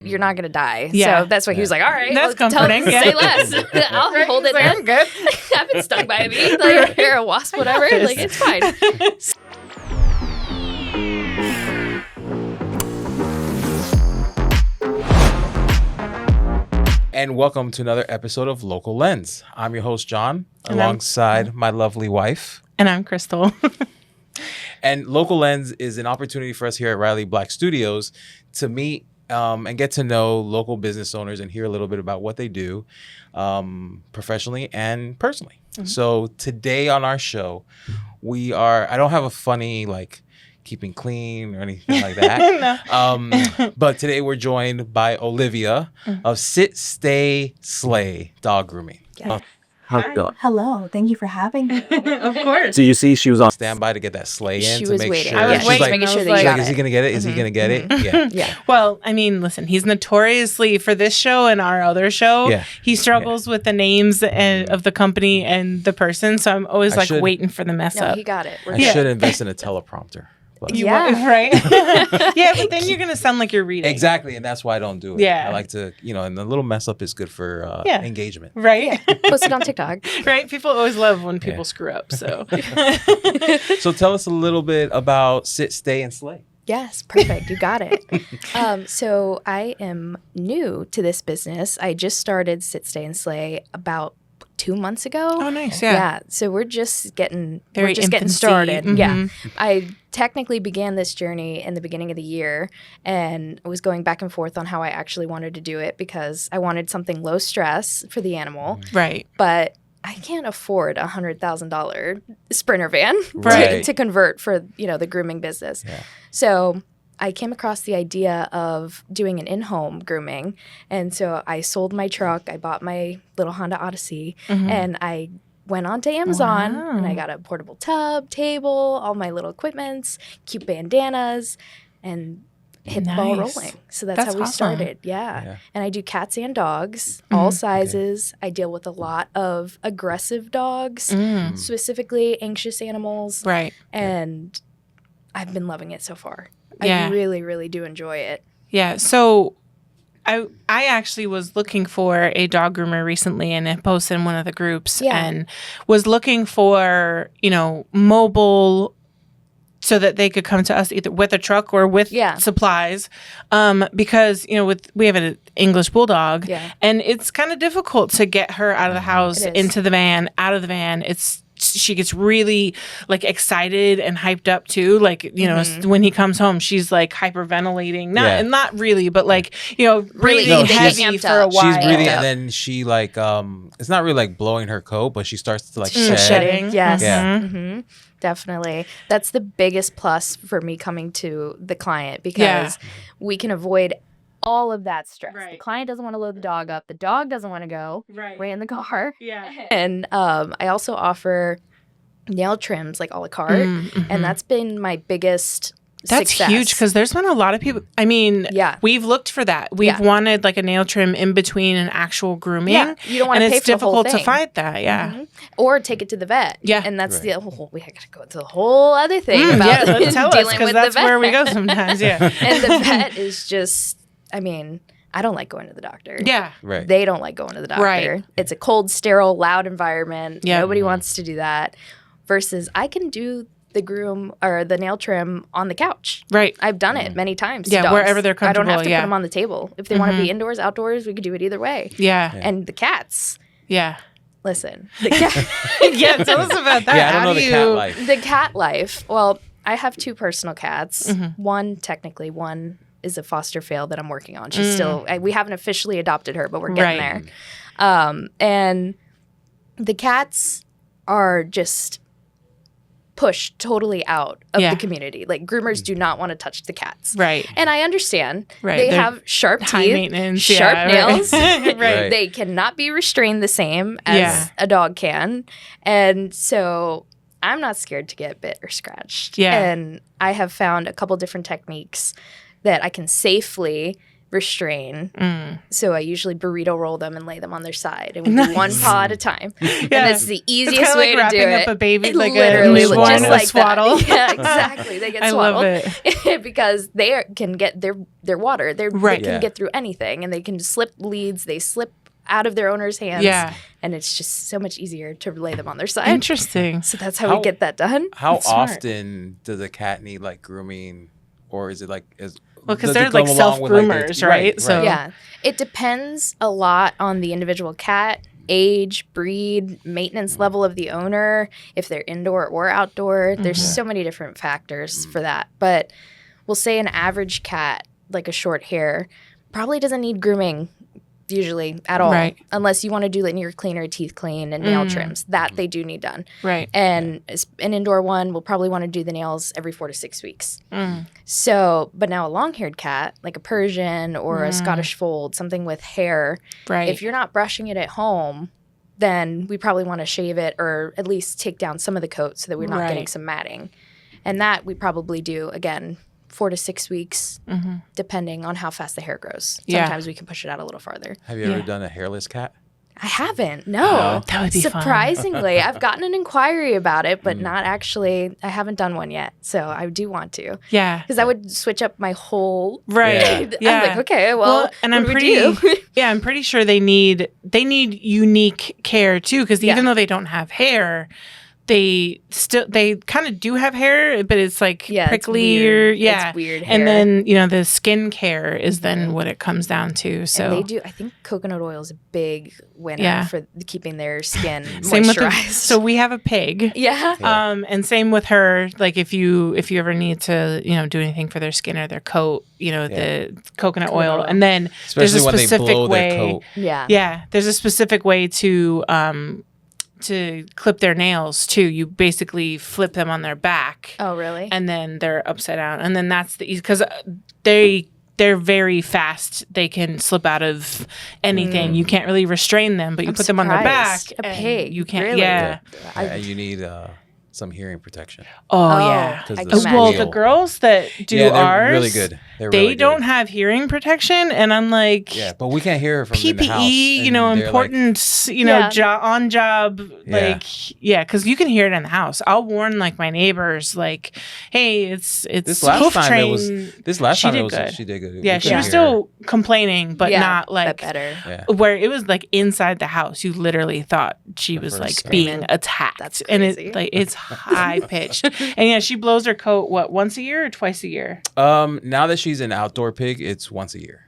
you're not going to die. Yeah. So that's why he was like, all right, That's well, comforting. say less. I'll hold it in. Good. I've been stung by a bee, like, or a wasp, whatever. Like, it's fine. And welcome to another episode of Local Lens. I'm your host, John, alongside my lovely wife. And I'm Crystal. And Local Lens is an opportunity for us here at Riley Black Studios to meet and get to know local business owners and hear a little bit about what they do professionally and personally. Mm-hmm. So today on our show, I don't have a funny, keeping clean or anything like that. No. But today we're joined by Olivia of Sit, Stay, Slay Dog Grooming. Yeah. How's it going? Hello. Thank you for having me. Of course. So you see she was on standby to get that slay in She to was make waiting. sure. I was She's waiting, like, making sure that like, you got is he it. going to get it? Is he going to get it? Yeah. Yeah. Well, I mean, listen, he's notoriously, for this show and our other show, he struggles with the names of the company and the person. So I'm always waiting for the mess No, up. he got it. I should invest in a teleprompter. But. Right? Yeah, but then you're going to sound like you're reading. Exactly, and that's why I don't do it. Yeah. I like to, and the little mess up is good for engagement. Right? Post it on TikTok. Right? People always love when people screw up, so. So tell us a little bit about Sit, Stay, and Slay. Yes, perfect. You got it. So I am new to this business. I just started Sit, Stay, and Slay about 2 months ago. Oh, nice. Yeah. So we're just getting Very getting infancy. started. Mhm. Yeah. I technically began this journey in the beginning of the year and I was going back and forth on how I actually wanted to do it because I wanted something low stress for the animal. Right. But I can't afford a $100,000 Sprinter van Right. to convert for, the grooming business. Yeah. So I came across the idea of doing an in-home grooming. And so I sold my truck. I bought my little Honda Odyssey and I went onto Amazon and I got a portable tub, table, all my little equipments, cute bandanas, and hit the ball rolling. So that's how we awesome. started. Yeah. And I do cats and dogs, all sizes. I deal with a lot of aggressive dogs, specifically anxious animals. Right. And I've been loving it so far. Yeah. I really, really do enjoy it. Yeah. So I actually was looking for a dog groomer recently and I posted in one of the groups and was looking for, mobile so that they could come to us either with a truck or with supplies. Because, we have an English bulldog and it's kind of difficult to get her out of the house, into the van, out of the van. She gets really excited and hyped up too. When he comes home, she's hyperventilating. Not really, but breathing heavy for a while. She's breathing and then she it's not really blowing her coat, but she starts to shed. Shedding. Yes. Yeah. Mm-hmm. Definitely. That's the biggest plus for me coming to the client because we can avoid all of that stress. Right. The client doesn't want to load the dog up. The dog doesn't want to go. Right. We're in the car. Yeah. And I also offer nail trims a la carte. And that's been my biggest That's success. huge because there's been a lot of people. I mean, we've looked for that. We've wanted a nail trim in between an actual grooming. Yeah, you don't want to pay for the whole and it's difficult thing. to find that. Yeah, or take it to the vet. Yeah, and that's the whole. We got to go to the whole other thing about tell us dealing because with that's the vet. where we go sometimes. Yeah, and the vet is just. I mean, I don't like going to the doctor. Yeah, right. They don't like going to the doctor. Right. It's a cold, sterile, loud environment. Yeah. Nobody wants to do that. Versus, I can do the groom or the nail trim on the couch. Right. I've done it many times. to Yeah, dogs. wherever they're I don't have comfortable, to put them on the table. If they want to be indoors, outdoors, we could do it either way. Yeah. And the cats, Yeah. listen, the cat, Yeah, tell us about that. Yeah, I don't How know do the cat life. the cat life. Well, I have two personal cats. One is a foster fail that I'm working on. She's still, we haven't officially adopted her, but we're getting there. And the cats are just pushed totally out of the community. Groomers do not want to touch the cats. Right. And I understand. Right. They They're have sharp high teeth, maintenance, sharp nails. Right. They cannot be restrained the same as a dog can. And so I'm not scared to get bit or scratched. Yeah. And I have found a couple different techniques that I can safely restrain. So I usually burrito roll them and lay them on their side, and we do one paw at a time. And that's the easiest way to do it. Wrapping up a baby, like literally, a newborn, just like swaddle. That. Yeah, exactly. They get swaddled. I love it. because they can get their water. They can get through anything, and they can slip leads. They slip out of their owner's hands. Yeah. And it's just so much easier to lay them on their side. Interesting. So that's how we get that done. How often does a cat need like grooming, or is it like because they're like self-groomers, right? So yeah, it depends a lot on the individual cat, age, breed, maintenance level of the owner, if they're indoor or outdoor. There's so many different factors for that. But we'll say an average cat, like a short hair, probably doesn't need grooming usually at all, unless you want to do linear clean or teeth clean and nail trims. That they do need done. Right. And an indoor one will probably want to do the nails every 4 to 6 weeks. So, but now a long-haired cat, like a Persian or a Scottish fold, something with hair, if you're not brushing it at home, then we probably want to shave it or at least take down some of the coat so that we're not getting some matting. And that we probably do, again, 4 to 6 weeks, depending on how fast the hair grows. Sometimes we can push it out a little farther. Have you ever done a hairless cat? I haven't. No. That would be surprisingly. I've gotten an inquiry about it, but not actually. I haven't done one yet. So I do want to. Yeah. Because that would switch up my whole. Right. Yeah. I'm like, okay, well and I'm pretty sure they need unique care too, because even though they don't have hair, they kind of do have hair, but it's like prickly or it's weird hair. And then the skin care is then what it comes down to. So and they do. I think coconut oil is a big winner for keeping their skin moisturized. So we have a pig. And same with her. Like if you ever need to do anything for their skin or their coat, the coconut oil, and then especially there's a when specific they blow way. Their coat. Yeah. There's a specific way to clip their nails too. You basically flip them on their back. Oh, really? And then they're upside down. And then that's the easy, because they're very fast. They can slip out of anything. You can't really restrain them, but you put them on their back. A pig. You can't. Really? Yeah. You need some hearing protection. Oh yeah. Well, the girls that do ours, they're really good. They don't have hearing protection, and I'm like, but we can't hear from PPE, in the house. important, on job, because you can hear it in the house. I'll warn like my neighbors, like, hey, it's this last time train. She did good. Yeah, she was still complaining, but not like better. Yeah. Where it was like inside the house, you literally thought she was like being attacked. That's crazy. And it's high pitched. And she blows her coat once a year or twice a year? Now that she's an outdoor pig, it's once a year.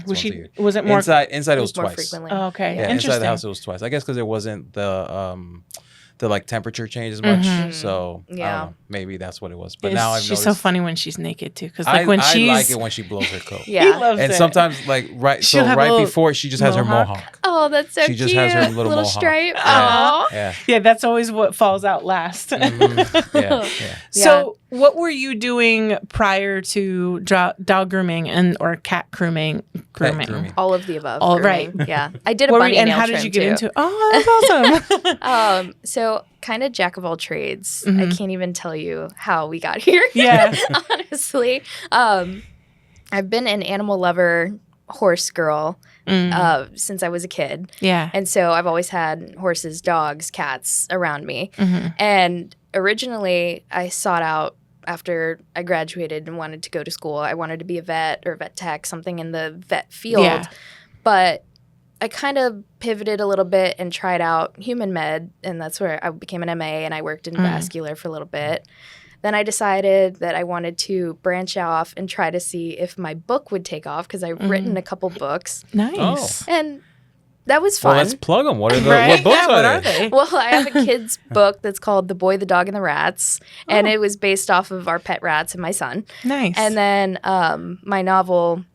Was it more inside it was twice. Frequently. Oh, okay. Yeah, inside the house it was twice. I guess because there wasn't the like temperature change as much. So I don't know, maybe that's what it was. But now she's so funny when she's naked too, because like I like it when she blows her coat. He loves and it. sometimes like right before she just has her mohawk. Oh, that's so cute. She just has her little mohawk. stripe. Yeah, that's always what falls out last. So what were you doing prior to dog grooming or cat grooming? All of the above. All right. Yeah. I did a bunny nail and how trim did you get too. into it? Oh, that's awesome. So kind of jack of all trades. I can't even tell you how we got here. Yeah. Honestly. I've been an animal lover, horse girl since I was a kid. Yeah. And so I've always had horses, dogs, cats around me. And originally I sought out, after I graduated and wanted to go to school, I wanted to be a vet or vet tech, something in the vet field. Yeah. But I kind of pivoted a little bit and tried out human med, and that's where I became an MA, and I worked in vascular for a little bit. Then I decided that I wanted to branch off and try to see if my book would take off, because I've written a couple books. Nice. Oh. And that was fun. Well, let's plug them. What are what books are they? Well, I have a kid's book that's called The Boy, the Dog, and the Rats, and it was based off of our pet rats and my son. Nice. And then my novel,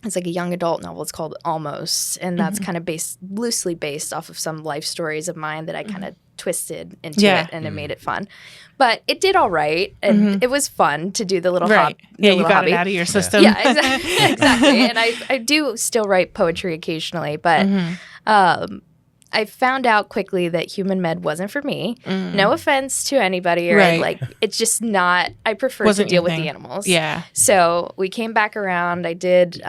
it's like a young adult novel. It's called Almost, and that's kind of loosely based off of some life stories of mine that I kind of twisted into it, and it made it fun. But it did all right, and it was fun to do the little hobby. Yeah, you got it out of your system. Yeah, exactly. And I do still write poetry occasionally, but I found out quickly that human med wasn't for me. No offense to anybody, or like it's just not. I prefer to deal with the animals. Yeah. So we came back around. I did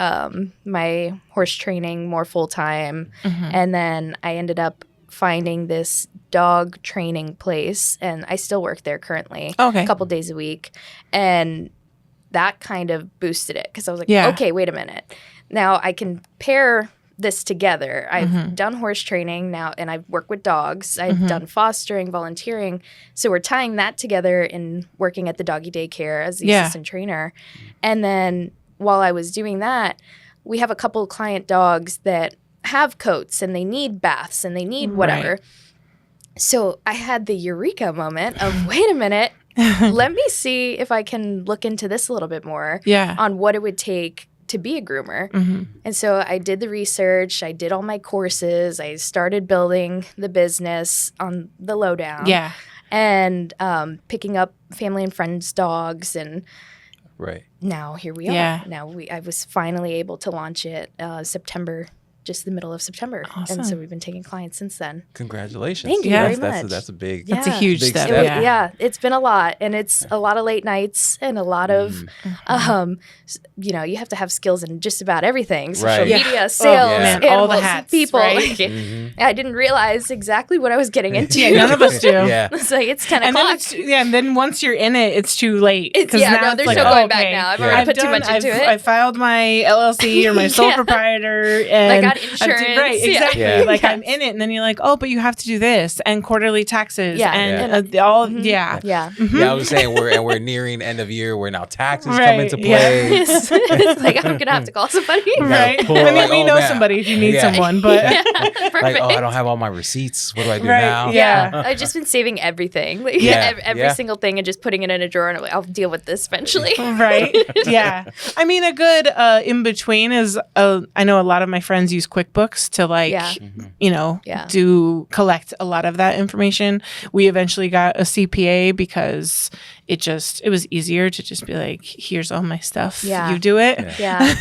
my horse training more full time, and then I ended up finding this dog training place, and I still work there currently. Okay. A couple days a week, and that kind of boosted it because I was like, okay, wait a minute. Now I can pair this together. I've done horse training now, and I've worked with dogs. I've done fostering, volunteering. So we're tying that together in working at the doggy daycare as the assistant trainer. And then while I was doing that, we have a couple of client dogs that have coats and they need baths and they need whatever. So I had the eureka moment of, wait a minute, let me see if I can look into this a little bit more on what it would take to be a groomer. And so I did the research. I did all my courses. I started building the business on the lowdown. And picking up family and friends' dogs. And now here we are. Now I was finally able to launch it September. Just the middle of September. Awesome. And so we've been taking clients since then. Congratulations. Thank you very much. That's a big That's a huge big step. step. It's been a lot. And it's a lot of late nights and a lot of, you have to have skills in just about everything. Social media, sales, animals, all the hats, people. right? I didn't realize exactly what I was getting into. None of us do. It's like, it's 10 o'clock. And then once you're in it, it's too late. There's no going back now. I've already put too much into it. I filed my LLC or my sole proprietor. And I got insurance. Exactly. Yeah. Like I'm in it, and then you're like, oh, but you have to do this and quarterly taxes and all. Yeah. Yeah, I was saying we're nearing end of year where now taxes come into play. It's like I'm gonna have to call somebody. Right. I mean, we know somebody if you need someone, but perfect. I don't have all my receipts. What do I do now? Yeah. I've just been saving everything, every single thing, and just putting it in a drawer, and I'll deal with this eventually. Right. Yeah. I mean, a good in between is I know a lot of my friends use QuickBooks to collect a lot of that information. We eventually got a CPA because it was easier to just be like, here's all my stuff. You do it. Yeah.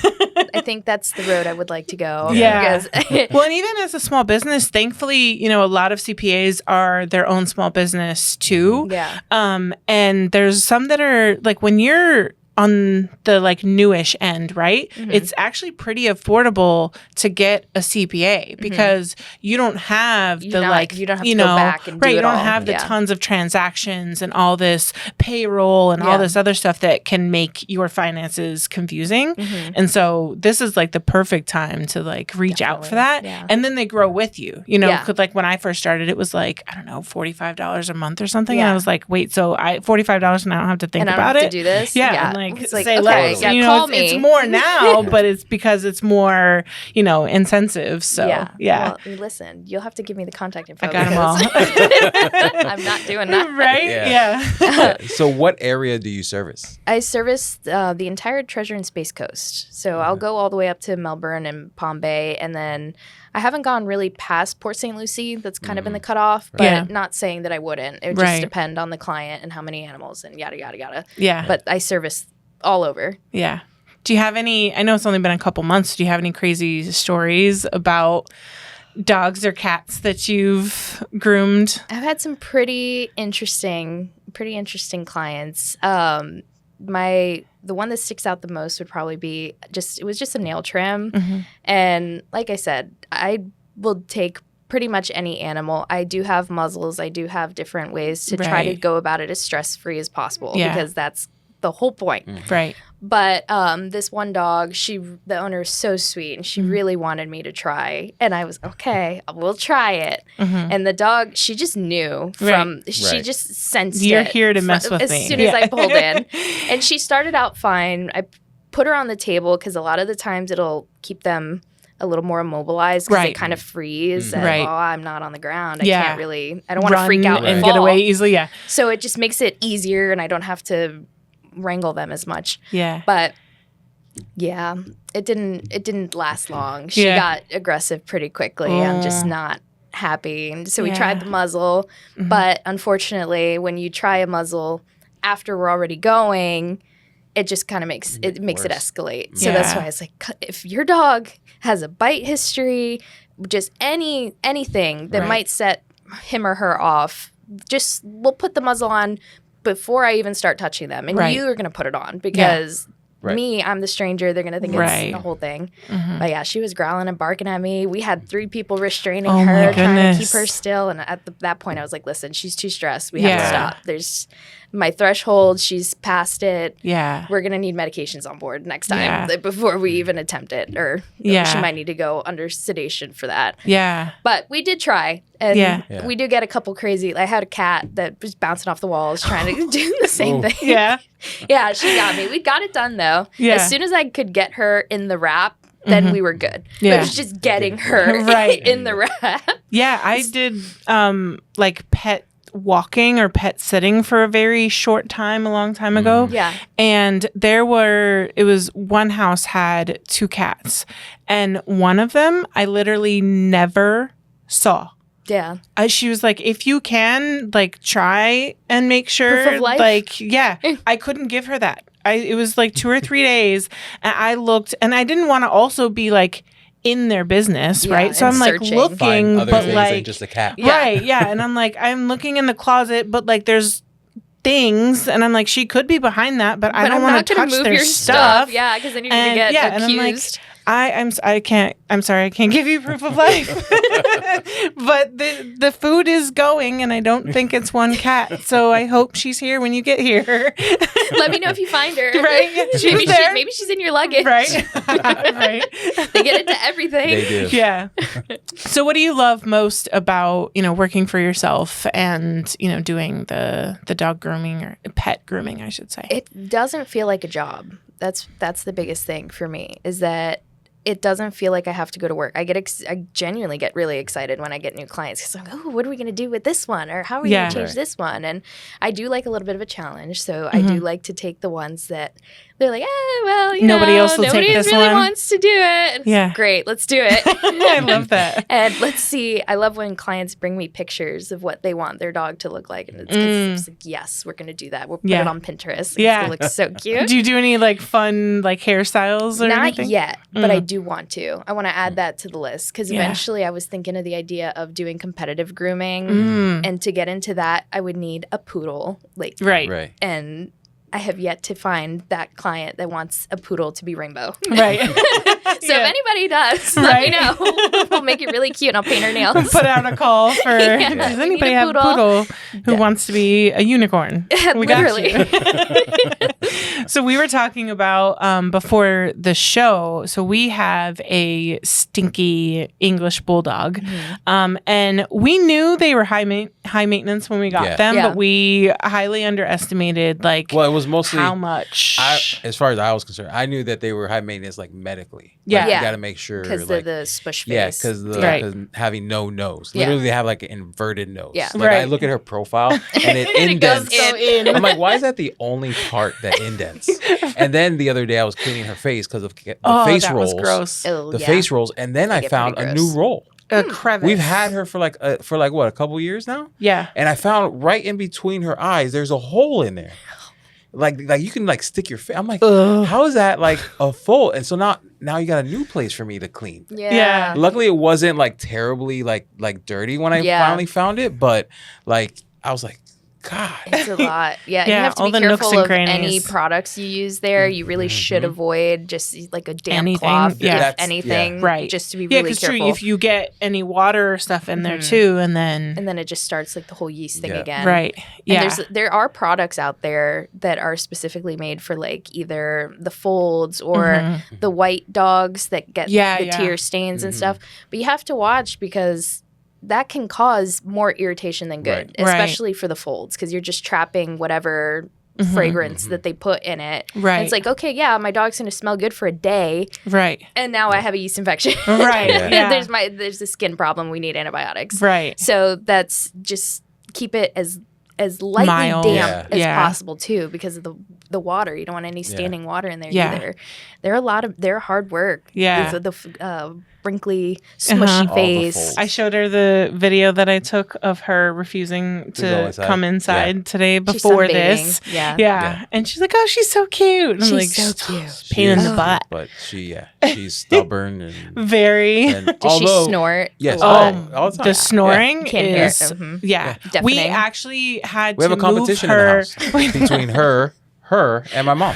I think that's the road I would like to go. Yeah. Well, and even as a small business, thankfully, a lot of CPAs are their own small business too. Yeah. And there's some that are like when you're on the like newish end, right? It's actually pretty affordable to get a CPA because you don't have you don't have to go back and do you it don't all. have the tons of transactions and all this payroll and all this other stuff that can make your finances confusing. And so this is like the perfect time to like reach out for that. And then they grow with you, cause like when I first started, it was like, I don't know, $45 a month or something. And I was like, wait, so $45 and I don't have to think about it. To do this. Yeah. It's like, say okay, less. call me. It's more now, but it's because it's more, incentive. So Well, listen, you'll have to give me the contact info. I got them all. I'm not doing that. Right? Yeah. So what area do you service? I service the entire Treasure and Space Coast. So I'll go all the way up to Melbourne and Palm Bay, and then I haven't gone really past Port St. Lucie. That's kind of been the cutoff, but not saying that I wouldn't. It would just depend on the client and how many animals and yada, yada, yada. Yeah. But I service all over. Yeah. Do you have any, I know it's only been a couple months, do you have any crazy stories about dogs or cats that you've groomed? I've had some pretty interesting clients. The one that sticks out the most would probably be it was just a nail trim. And like I said, I will take pretty much any animal. I do have muzzles. I do have different ways to try to go about it as stress-free as possible because that's the whole point. Right. But this one dog, the owner is so sweet, and she really wanted me to try. And I was, okay, we'll try it. And the dog, she just knew she just sensed You're it. here to mess with me. me. As soon as I pulled in. And she started out fine. I put her on the table because a lot of the times it'll keep them a little more immobilized because they kind of freeze. And, I'm not on the ground. I can't really, I don't want to freak out and fall. Get away easily. Yeah. So it just makes it easier, and I don't have to wrangle them as much. Yeah. But it didn't last long. She got aggressive pretty quickly. I'm just not happy. And so we tried the muzzle, but unfortunately when you try a muzzle after we're already going, it just kind of makes it escalate. So that's why it's like, if your dog has a bite history, just anything that might set him or her off, we'll put the muzzle on before I even start touching them. And you are going to put it on because I'm the stranger. They're going to think it's the whole thing. But yeah, she was growling and barking at me. We had 3 people restraining her, trying to keep her still. And at that point, I was like, listen, she's too stressed. We have to stop. There's my threshold. She's past it. Yeah. We're going to need medications on board next time before we even attempt it. Or she might need to go under sedation for that. Yeah. But we did try. And we do get a couple crazy. I had a cat that was bouncing off the walls trying to do the same thing. Yeah. Yeah, she got me. We got it done, though. Yeah. As soon as I could get her in the wrap, then we were good. Yeah. It was just getting her in the wrap. Yeah, I did like pet walking or pet sitting for a very short time a long time ago. Yeah. And it was one house had 2 cats. And one of them I literally never saw. Yeah. She was like, if you can, like, try and make sure. Proof of life? Like, yeah. I couldn't give her that. It was like 2 or 3 days. And I looked, and I didn't want to also be like in their business, right? So I'm like looking, but like just a cat. Right, yeah. And I'm like, I'm looking in the closet, but like there's things, and I'm like, she could be behind that, but I don't want to touch their stuff. Yeah, because then you're going to get accused. And I'm like, I'm sorry, I can't give you proof of life. But the food is going, and I don't think it's one cat. So I hope she's here when you get here. Let me know if you find her. Right? Maybe she's in your luggage. Right. Right. They get into everything. They do. Yeah. So what do you love most about, working for yourself and, doing the dog grooming or pet grooming, I should say? It doesn't feel like a job. That's the biggest thing for me, is that it doesn't feel like I have to go to work. I genuinely get really excited when I get new clients because I'm like, oh, what are we going to do with this one? Or how are we going to change this one? And I do like a little bit of a challenge. So I do like to take the ones that they're like, nobody else will take this really one. wants to do it. Yeah. Great. Let's do it. I love that. And let's see. I love when clients bring me pictures of what they want their dog to look like. And it's like, yes, we're going to do that. We'll put it on Pinterest. Yeah. It looks so cute. Do you do any like fun like hairstyles or anything? Not yet, but I do want to. I want to add that to the list because eventually I was thinking of the idea of doing competitive grooming. And to get into that, I would need a poodle. Right. And I have yet to find that client that wants a poodle to be rainbow. Right. So if anybody does, let me know. We'll make it really cute and I'll paint her nails. Put out a call for, does anybody have a poodle who wants to be a unicorn? We literally. Got you. So we were talking about before the show, so we have a stinky English bulldog. And we knew they were high maintenance when we got them, but we highly underestimated it was mostly how much. As far as I was concerned, I knew that they were high maintenance medically. Yeah. You got to make sure. Because the spush face. Yeah, because having no nose. Literally, they have an inverted nose. Yeah. I look at her profile and it indents. It goes in. I'm like, why is that the only part that indents? And then the other day I was cleaning her face because of the face rolls. Was gross. The face rolls. And then I found a new roll. A crevice. We've had her for what, a couple years now? Yeah. And I found right in between her eyes, there's a hole in there. Like you can stick your face. I'm like, how is that a full? And so now you got a new place for me to clean. Yeah. Luckily, it wasn't dirty dirty when I finally found it, but I was like, God, it's a lot. Yeah, you have to be careful of any products you use there. You really should avoid just a damp cloth, anything, right? Just to be really careful. True. If you get any water or stuff in there too, and then it just starts the whole yeast thing again, right? Yeah, and there are products out there that are specifically made for either the folds or the white dogs that get the tear stains and stuff. But you have to watch because that can cause more irritation than good, especially for the folds, because you're just trapping whatever fragrance that they put in it. Right. And it's like, okay, my dog's going to smell good for a day. Right. And now I have a yeast infection. Right. Yeah. There's a skin problem. We need antibiotics. Right. So that's just keep it as lightly damp as possible too, because of the water. You don't want any standing water in there Yeah. either. They're hard work. Yeah. The wrinkly, smushy All the face. folds. I showed her the video that I took of her refusing To go to inside. come inside Yeah. today She's before sunbathing. this. Yeah. Yeah. And she's like, oh, she's so cute. And I'm like, She's so cute. pain in She the is, butt. But she's stubborn and Very. and Does she although snort? yes, a lot? all the time. The snoring Can't hear it. is, Mhm. yeah. Deafening. We actually had we to have a competition in move the her. house between her and my mom.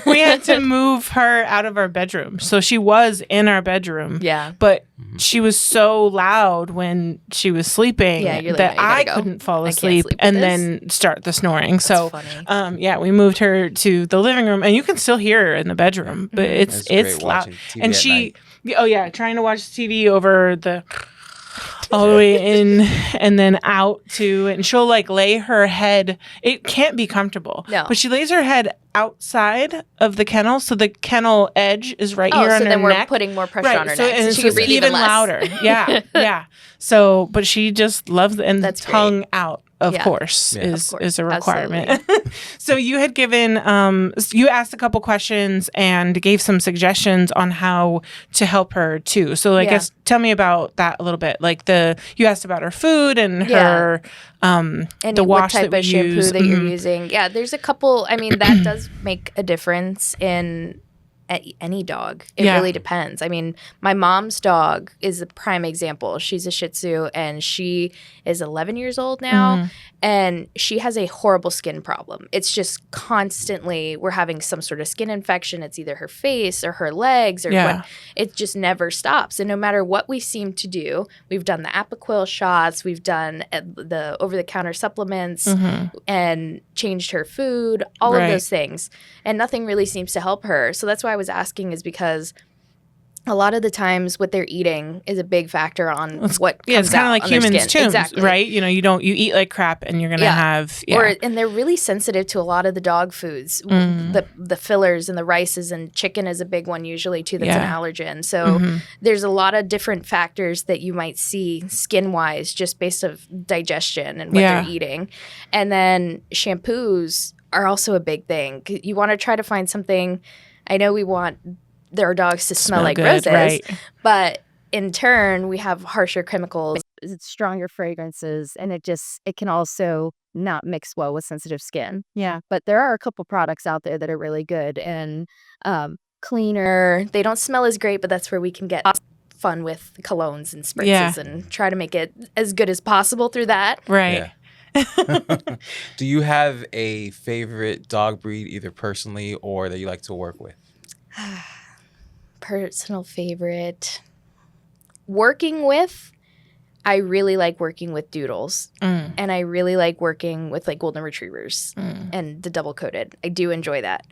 We had to move her out of our bedroom. So she was in our bedroom. Yeah. But she was so loud when she was sleeping Yeah, you're like, that "No, you gotta I go. couldn't fall I can't asleep sleep with and this." then start the snoring. So, funny. yeah, we moved her to the living room, and you can still hear her in the bedroom, but it's It's great loud. watching TV And at she, oh yeah, trying to watch TV over the all the way in and then out to, and she'll like lay her head. It can't be comfortable. No. But she lays her head outside of the kennel, so the kennel edge is right here Oh, on so her then we're neck. putting more pressure on her so, neck. and So she so can breathe it's even even less. louder. Yeah, yeah. So, but she just loves it, and That's tongue great. out, of Yeah. course, Yeah. is Of course. is a requirement. So you had given, you asked a couple questions and gave some suggestions on how to help her too. So I Yeah. guess tell me about that a little bit. Like you asked about her food and Yeah. her, And the what wash type that of we shampoo use. that you're Mhm. using. Yeah, there's a couple. I mean, that does make a difference in any dog. It Yeah. really depends. I mean, my mom's dog is a prime example. She's a Shih Tzu, and she is 11 years old now, Mm-hmm. and she has a horrible skin problem. It's just constantly we're having some sort of skin infection. It's either her face or her legs, or Yeah. what. It just never stops. And no matter what we seem to do, we've done the Apoquil shots, we've done the over-the-counter supplements, and changed her food, all Right. of those things, and nothing really seems to help her. So that's why I was asking, is because a lot of the times what they're eating is a big factor on what Yeah, it's comes kind of out like on their humans skin. too, Exactly. right? You know, you eat like crap, and you're gonna Yeah. have yeah. And they're really sensitive to a lot of the dog foods, Mm-hmm. the fillers and the rices, and chicken is a big one usually too. That's Yeah. an allergen. So Mm-hmm. there's a lot of different factors that you might see skin wise, just based of digestion and what Yeah. they're eating. And then shampoos are also a big thing. You want to try to find something. I know we want their dogs to smell like good, roses, right. but in turn we have harsher chemicals. It's stronger fragrances, and it can also not mix well with sensitive skin. Yeah, but there are a couple products out there that are really good and cleaner. They don't smell as great, but that's where we can get fun with colognes and spritzes Yeah. and try to make it as good as possible through that. Right. Yeah. Do you have a favorite dog breed, either personally or that you like to work with? Personal favorite. Working with, I really like working with doodles. And I really like working with like golden retrievers and the double coated. I do enjoy that.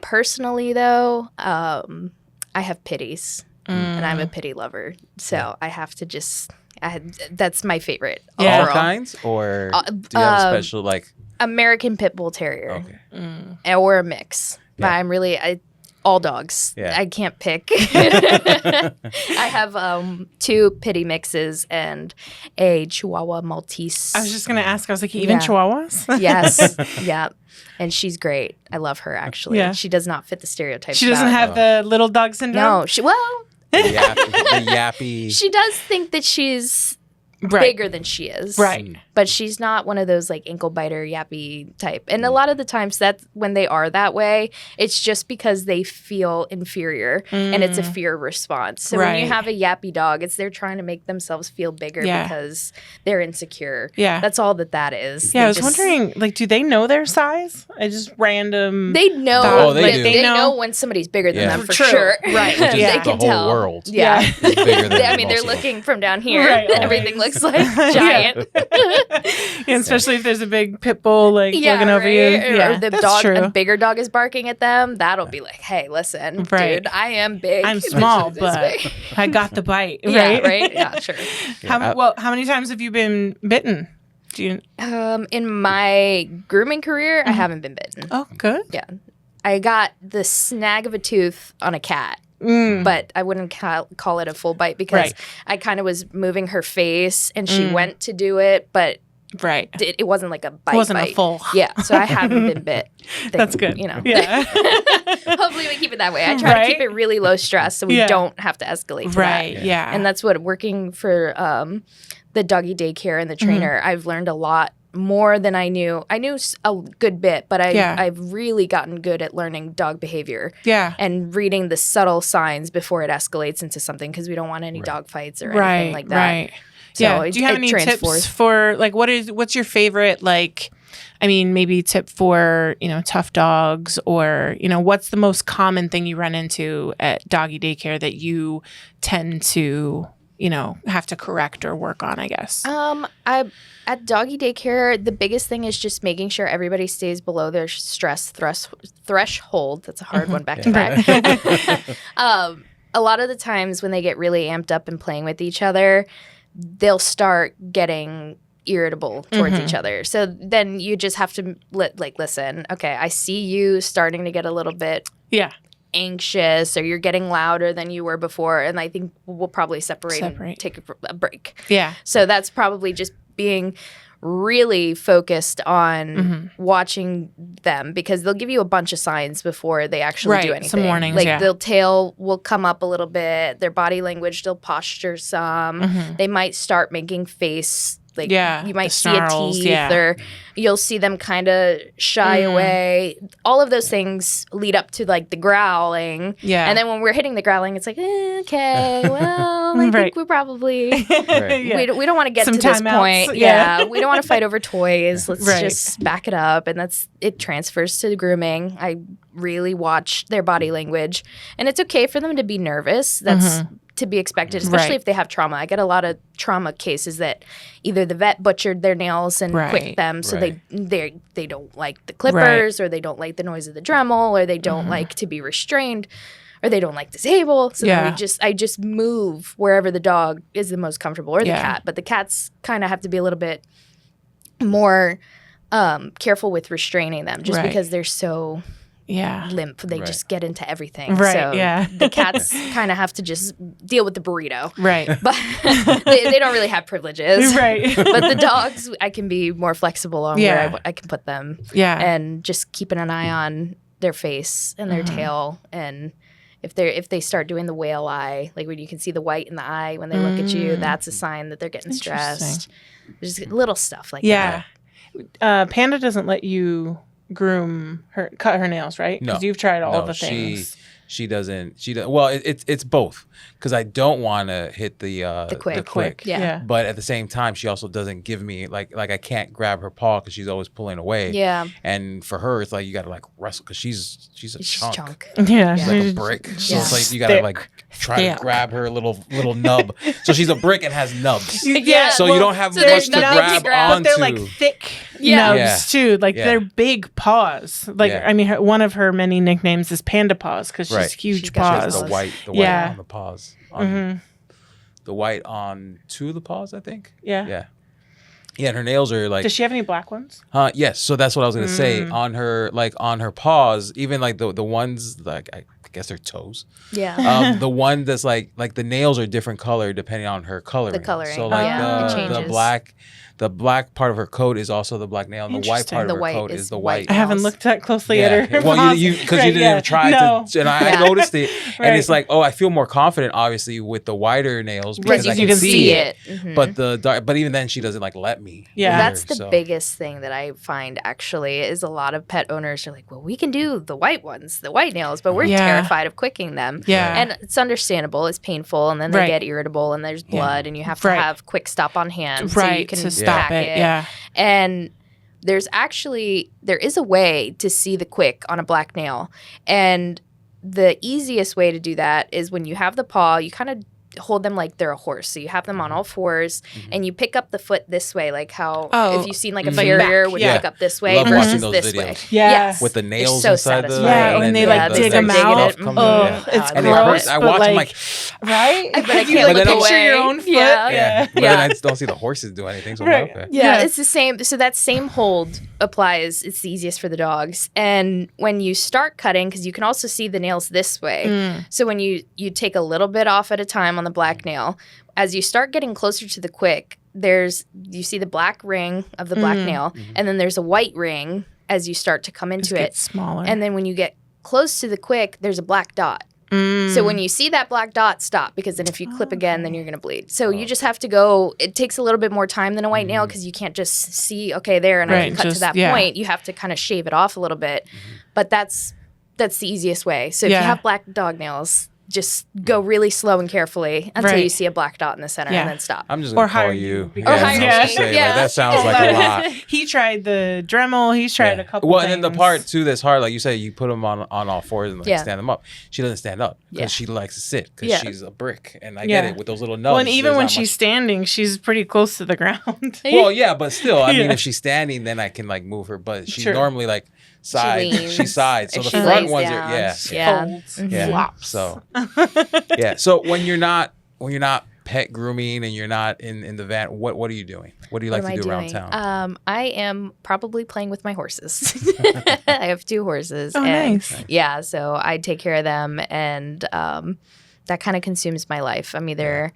Personally though, I have pitties and I'm a pittie lover. So I have to that's my favorite. Yeah. All overall. kinds, or do you have a special like? American Pit Bull Terrier. Okay. Or a mix. But Yeah. I'm really all dogs. Yeah. I can't pick. I have 2 pittie mixes and a Chihuahua Maltese. I was just gonna ask. I was like, even Yeah. Chihuahuas? Yes. Yeah. And she's great. I love her actually. Yeah. She does not fit the stereotype. She doesn't have the little dog syndrome. No. The yappy. She does think that she's Right. bigger than she is. Right. But she's not one of those like ankle biter yappy type. And a lot of the times that's when they are that way, it's just because they feel inferior and it's a fear response. So when you Right. have a yappy dog, they're trying to make themselves feel bigger Yeah. because they're insecure. Yeah. That's all that is. Yeah, They I was just- wondering, like, do they know their size? I just random. They know. Oh, they do. They know. know when somebody's bigger than Yeah. them for True. sure. Right. Which is Yeah. They the can whole tell. world. Yeah. Is bigger than I mean, they're most of them. looking from down here, Right, and everything always. looks like giant. Yeah, especially if there's a big pit bull like Yeah, looking over right? you. Or Yeah, the that's dog, true. a bigger dog is barking at them. That'll be like, hey, listen, Right. dude, I am big. I'm small, This but big. I got the bite. Right? Yeah, right. Yeah, sure. How many times have you been bitten? Do you? In my grooming career, Mm-hmm. I haven't been bitten. Oh, good. Yeah, I got the snag of a tooth on a cat. But I wouldn't call it a full bite because Right. I kind of was moving her face and she went to do it, but Right. It wasn't like a bite. It wasn't a full. Yeah. So I haven't been bit. That's good. You know. Yeah. Hopefully we keep it that way. I try to keep it really low stress so we don't have to escalate to right. that. Yeah. And that's what working for the doggy daycare and the trainer, I've learned a lot more than I knew. I knew a good bit, but I've really gotten good at learning dog behavior. Yeah. And reading the subtle signs before it escalates into something because we don't want any dog fights or anything like that. Right. So yeah. Do you have any tips for like what's your favorite like? I mean, maybe tip for tough dogs, or what's the most common thing you run into at doggy daycare that you tend to have to correct or work on, I guess. At doggy daycare, the biggest thing is just making sure everybody stays below their stress threshold. That's a hard one back to back. A lot of the times when they get really amped up and playing with each other, they'll start getting irritable towards each other. So then you just have to listen, okay, I see you starting to get a little bit anxious, or you're getting louder than you were before, and I think we'll probably separate. And take a break. Yeah. So that's probably just being really focused on watching them, because they'll give you a bunch of signs before they actually do anything. Some warnings, like their tail will come up a little bit, their body language, they'll posture some, they might start making face. Like you might see a teeth, or you'll see them kind of shy away. All of those things lead up to like the growling. Yeah. And then when we're hitting the growling, it's like, okay, well, I think we probably we don't want to get some to this point. Yeah. We don't want to fight over toys. Let's just back it up. And it transfers to the grooming. I really watch their body language, and it's okay for them to be nervous. That's to be expected, especially if they have trauma. I get a lot of trauma cases that either the vet butchered their nails and quicked them, so they don't like the clippers, or they don't like the noise of the Dremel, or they don't like to be restrained, or they don't like disable. So then I just move wherever the dog is the most comfortable, or the cat. But the cats kind of have to be a little bit more careful with restraining them, just because they're so limp. They just get into everything. So the cats kind of have to just deal with the burrito. Right. But they don't really have privileges. Right. But the dogs, I can be more flexible on where I can put them. Yeah. And just keeping an eye on their face and their tail. And if they start doing the whale eye, like when you can see the white in the eye when they look at you, that's a sign that they're getting stressed. Just little stuff like that. Panda doesn't let you cut her nails, right? Because you've tried all the things. She doesn't. Well, it's both, because I don't want to hit the quick. Yeah. But at the same time, she also doesn't give me like I can't grab her paw because she's always pulling away. Yeah. And for her, it's like you got to like wrestle, because she's a chunk. Yeah. She's like a brick. So it's like you got to like try to grab her little nub. So she's a brick and has nubs. Yeah. So you don't have much to grab onto. But they're like thick nubs too. Like they're big paws. Like I mean, one of her many nicknames is Panda Paws, because she's huge paws. She has the white on the paws. The white on two of the paws, I think. Yeah. Yeah. Yeah, and her nails are like. Does she have any black ones? Yes. So that's what I was gonna say. On her paws, even like the ones like I guess they're toes. Yeah. The one that's like the nails are different color depending on her coloring. The coloring. So like the black part of her coat is also the black nail, and the white part of her coat is the white. I haven't looked that closely at her. Well, you because you didn't even try to, and I noticed it, and it's like, oh, I feel more confident, obviously, with the wider nails because I can see it. But but even then, she doesn't like let me. Yeah, that's the biggest thing that I find actually is a lot of pet owners are like, well, we can do the white ones, the white nails, but we're terrified of quicking them. Yeah, and it's understandable. It's painful, and then they get irritable, and there's blood, and you have to have quick stop on hand so you can stop it. Yeah. And there is a way to see the quick on a black nail. And the easiest way to do that is when you have the paw, you kind of hold them like they're a horse. So you have them on all fours and you pick up the foot this way, like how if you've seen like a farrier would pick up this way versus this videos. way. Yeah. Yes. With the nails so inside satisfying. And they like dig them out. It's gross. I watch them like, right? But I can't like picture your own foot. Yeah. But then I don't see the horses do anything. So right. Okay. Yeah, it's the same. So that same hold applies. It's the easiest for the dogs. And when you start cutting, because you can also see the nails this way. So when you take a little bit off at a time on the black nail, as you start getting closer to the quick, you see the black ring of the black nail, and then there's a white ring as you start to come into it. Smaller. And then when you get close to the quick, there's a black dot. So when you see that black dot, stop, because then if you clip again, then you're going to bleed. So you just have to go. It takes a little bit more time than a white nail because you can't just see, okay, there, and I can cut to that point. You have to kind of shave it off a little bit. But that's the easiest way. So if you have black dog nails, just go really slow and carefully until you see a black dot in the center and then stop. I'm just going to call you. Or hire me. Like, that sounds like a lot. He tried the Dremel. He's tried a couple things. And then the part, too, that's hard, like you say, you put them on all fours and stand them up. She doesn't stand up because she likes to sit because she's a brick. And I get it with those little nubs. Well, and even when she's standing, she's pretty close to the ground. Well, yeah, but still, I mean, if she's standing, then I can like move her. But she's normally like she sides. So the front ones are flops. So So when you're not pet grooming and you're not in the van, what are you doing? What do you like to do around town? I am probably playing with my horses. I have 2 horses. Oh, nice. Yeah, so I take care of them, and that kind of consumes my life. I'm either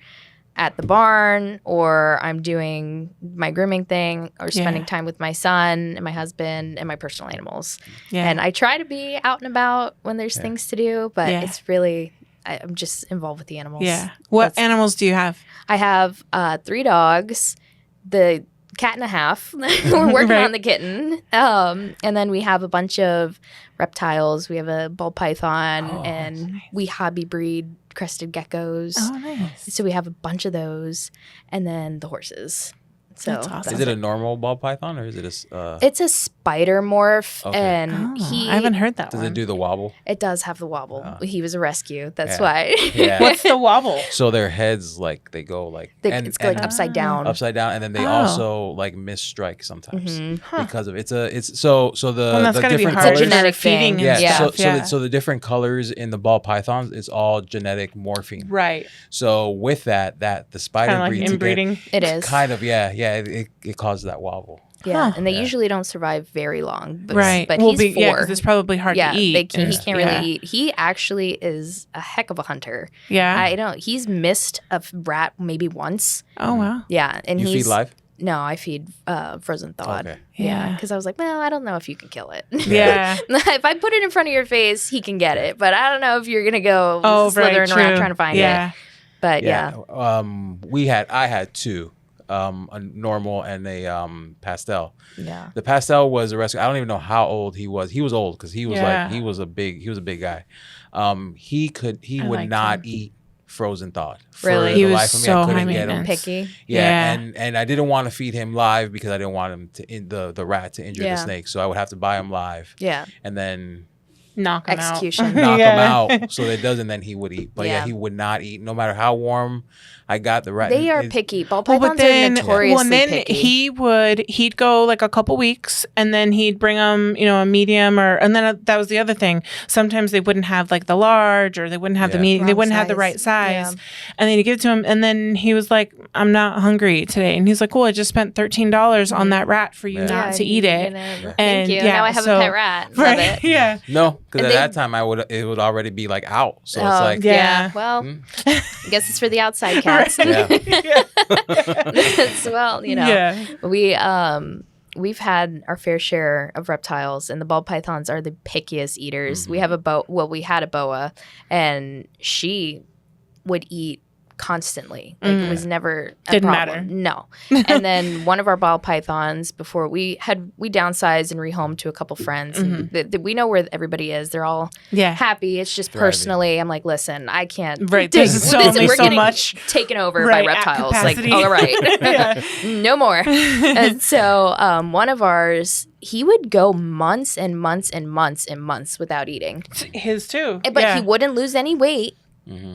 at the barn, or I'm doing my grooming thing, or spending time with my son and my husband and my personal animals. Yeah. And I try to be out and about when there's things to do, but it's really, I'm just involved with the animals. Yeah. What animals do you have? I have 3 dogs, the cat and a half. We're working on the kitten. And then we have a bunch of reptiles. We have a ball python, and we hobby breed crested geckos. Oh, nice. So we have a bunch of those, and then the horses. So that's awesome. Is it a normal ball python or is it It's a spider morph, and I haven't heard that. Does it do the wobble? It does have the wobble. He was a rescue. That's why. What's the wobble? So their heads they go like it's like upside down. Upside down, and then they also like miss strike sometimes because of it's so the that's gotta different be hard. colors. Genetic feeding. So the different colors in the ball pythons, it's all genetic morphing. Right. So with that the spider kind of like inbreeding. It is kind of it causes that wobble. Yeah, and they usually don't survive very long. But, right. But he's 4. because it's probably hard to eat. He can't really eat. He actually is a heck of a hunter. Yeah. He's missed a rat maybe once. Oh, wow. Yeah. And you feed live? No, I feed frozen thawed. Okay. Yeah. Because I was like, well, I don't know if you can kill it. Yeah. If I put it in front of your face, he can get it. But I don't know if you're going to go slithering around trying to find it. But I had 2. A normal and a pastel. Yeah. The pastel was a rescue. I don't even know how old he was. He was old because he was he was a big guy. He would not eat frozen thawed. Really? He was so high maintenance. Picky. Yeah. And I didn't want to feed him live because I didn't want him to the rat to injure the snake. So I would have to buy him live. Yeah. And then knock him execution. out. Knock him out so that doesn't, then he would eat. But he would not eat no matter how warm I got the rat. They are picky. Ball pythons are notoriously picky. He'd go like a couple weeks, and then he'd bring them, a medium, and then that was the other thing. Sometimes they wouldn't have like the large, or they wouldn't have the medium. They wouldn't have the right size. And then you give it to him, and then he was like, "I'm not hungry today." And he's like, "Cool, I just spent $13 on that rat for you not to eat it." Thank you. Now I have a pet rat. Love it. Yeah. No, because at that time it would already be like out. So it's like well, I guess it's for the outside cats. We've had our fair share of reptiles, and the ball pythons are the pickiest eaters. We have we had a boa, and she would eat constantly. It was never a problem. Matter. No. And then one of our ball pythons, before we downsized and rehomed to a couple friends. And we know where everybody is. They're all happy. It's just personally, I'm like, listen, I can't. Right. There's only so much taken over by reptiles. Like, all right, no more. And so one of ours, he would go months and months and months and months without eating. His too. But he wouldn't lose any weight.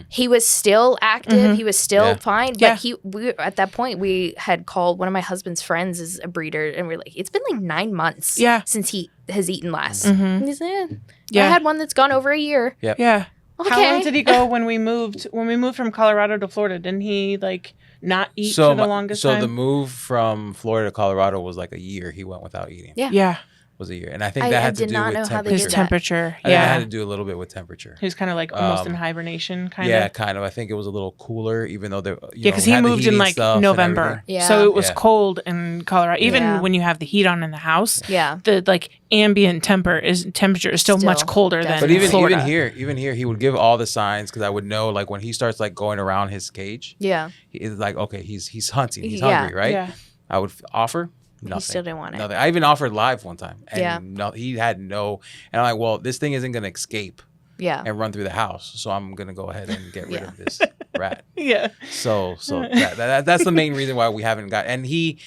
He was still active. He was still fine. But we at that point, we had called one of my husband's friends is a breeder, and we're like, it's been like 9 months since he has eaten last. And he's like, I had one that's gone over a year. Yeah. Okay. How long did he go when we moved? When we moved from Colorado to Florida, didn't he like not eat for the longest time? So the move from Florida to Colorado was like a year. He went without eating. Yeah. was a year. And I think that had to do with temperature. His temperature. I think that had to do a little bit with temperature. He was kind of like almost in hibernation, kind of. Yeah, kind of. I think it was a little cooler, even though because he moved in like November. Yeah. So it was cold in Colorado. Even when you have the heat on in the house, the like ambient temperature is still much colder than Florida. But even here, he would give all the signs because I would know like when he starts like going around his cage. Yeah. It's like, okay, he's hunting. He's hungry, right? Yeah. I would offer. Nothing. He still didn't want it. Nothing. I even offered live one time. And he had no. And I'm like, well, this thing isn't going to escape and run through the house. So I'm going to go ahead and get rid of this rat. Yeah. So that's the main reason why we haven't got. And he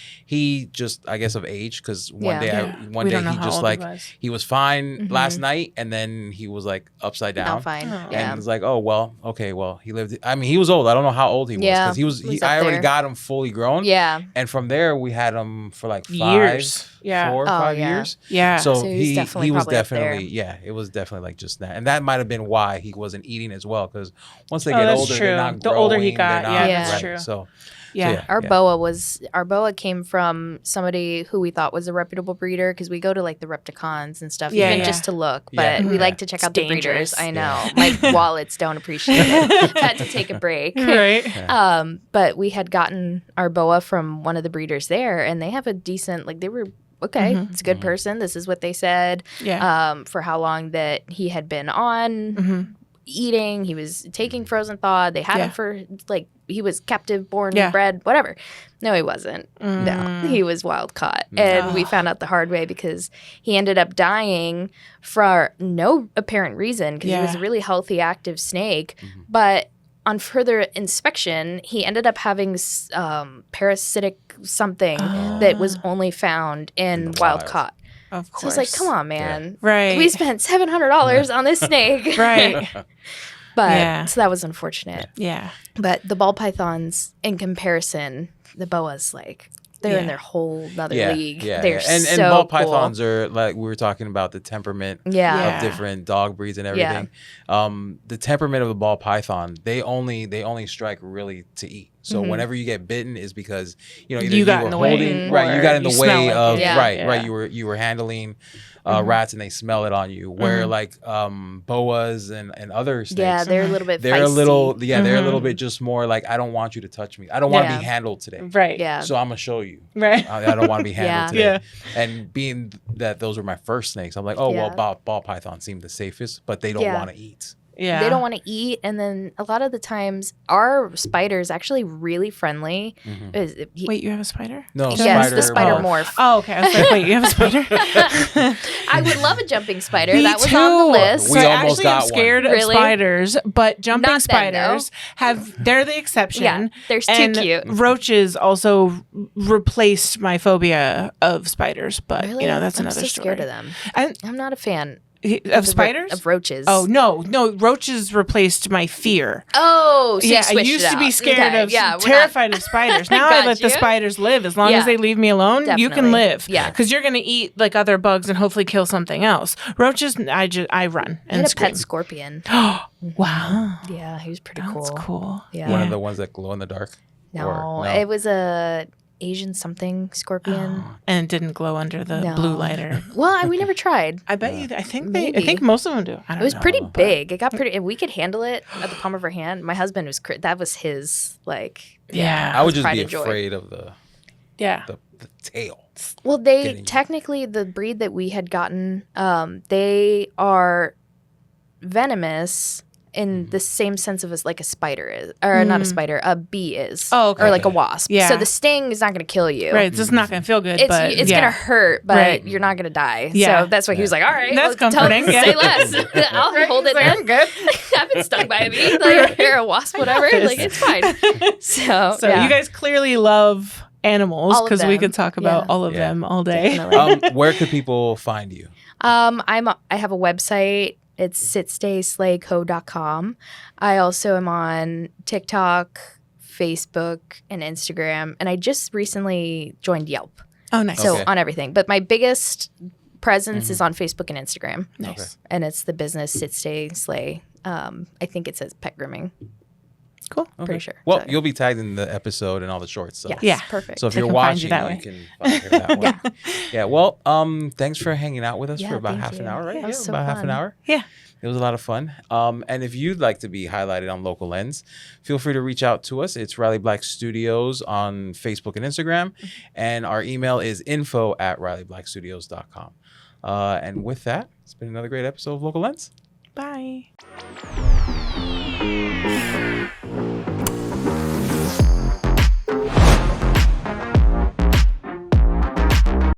just, I guess, of age, because one day he just like, he was fine last night. And then he was like upside down. Not fine. Oh. And it was like, oh, well, okay, well, he lived. I mean, he was old. I don't know how old he was. Because I already got him fully grown. Yeah. And from there, we had him for like 4 or 5 years. Yeah. So he was definitely, it was definitely like just that. And that might have been why he wasn't eating as well, because once they get older, they're not growing. The older he got, that's true. So our boa came from somebody who we thought was a reputable breeder, because we go to like the Repticons and stuff, even just to look. But we like to check out the breeders. I know, my wallets don't appreciate it. Had to take a break. Right. But we had gotten our boa from one of the breeders there, and they have a decent, like, they were. Okay, it's a good person. This is what they said. Yeah. For how long that he had been on eating. He was taking frozen thaw. They had him for, like, he was captive, born, bred, whatever. No, he wasn't. No, he was wild caught. And we found out the hard way, because he ended up dying for no apparent reason, because he was a really healthy, active snake. But on further inspection, he ended up having parasitic something that was only found in wild caught. Of course. So it's like, come on, man. Yeah. Right. We spent $700 on this snake. Right. But so that was unfortunate. Yeah. But the ball pythons, in comparison, the boas, like, they're in their whole other league. Yeah, they're and ball pythons are, like we were talking about, the temperament of different dog breeds and everything. The temperament of the ball python, they only strike really to eat. So whenever you get bitten is because either you got in the way, you got in the way of you were handling rats and they smell it on you. Where like boas and other snakes, they're a little bit they're feisty. They're a little bit just more like, I don't want you to touch me. I don't want to be handled today. Right. Yeah. So I'm gonna show you. Right. I don't want to be handled today. Yeah. And being that those were my first snakes, I'm like, ball python seemed the safest, but they don't want to eat. Yeah. They don't want to eat. And then a lot of the times, our spider is actually really friendly. Wait, you have a spider? No, yes, the spider morph. Oh, okay. I was like, wait, you have a spider? I would love a jumping spider. That was on the list. We almost got I'm scared of spiders, but jumping spiders they're the exception. Yeah, they're too cute. Roaches also replaced my phobia of spiders, but that's another story. I'm so scared of them. I'm not a fan. Of spiders? Of roaches. Oh, no. Roaches replaced my fear. Oh, so I used to be scared terrified of spiders. Now I let the spiders live. As long as they leave me alone, you can live. Yeah. Because you're going to eat like other bugs and hopefully kill something else. Roaches, I run and a pet scorpion. Wow. Yeah, he was pretty cool. That's cool. Yeah. One of the ones that glow in the dark? No, it was a Asian something scorpion, and it didn't glow under the blue lighter. Well, we never tried. I bet you. I think most of them do. It was pretty big. It got pretty, and we could handle it at the palm of our hand. My husband that was his I would just be afraid of the tail. Well, they technically, the breed that we had gotten, they are venomous in the same sense of as like a spider is, or not a spider, a bee is, or like a wasp. Yeah. So the sting is not going to kill you. Right. It's just not going to feel good. It's going to hurt, but you're not going to die. Yeah. So that's why he was like, all right, that's comforting. Say less. I'll hold it then. Good. I've been stung by a bee, or a wasp, whatever. Like, it's fine. So you guys clearly love animals, because we could talk about all of them all day. Where could people find you? I have a website. It's sitstayslayco.com. I also am on TikTok, Facebook, and Instagram. And I just recently joined Yelp. Oh, nice. So on everything. But my biggest presence is on Facebook and Instagram. Nice. And it's the business Sit Stay Slay. I think it says pet grooming. Cool. Okay. Pretty sure. Well, So- you'll be tagged in the episode and all the shorts. So. Yes, Yeah. perfect. So if They you're can find you watching, that way. you can find her that way. Yeah. Well, thanks for hanging out with us Yeah, for about thank half an you. hour, right? Yeah, it was so about half an fun. hour. Yeah. It was a lot of fun. And if you'd like to be highlighted on Local Lens, feel free to reach out to us. It's Riley Black Studios on Facebook and Instagram. And our email is info@RileyBlackStudios.com. And with that, it's been another great episode of Local Lens. Bye.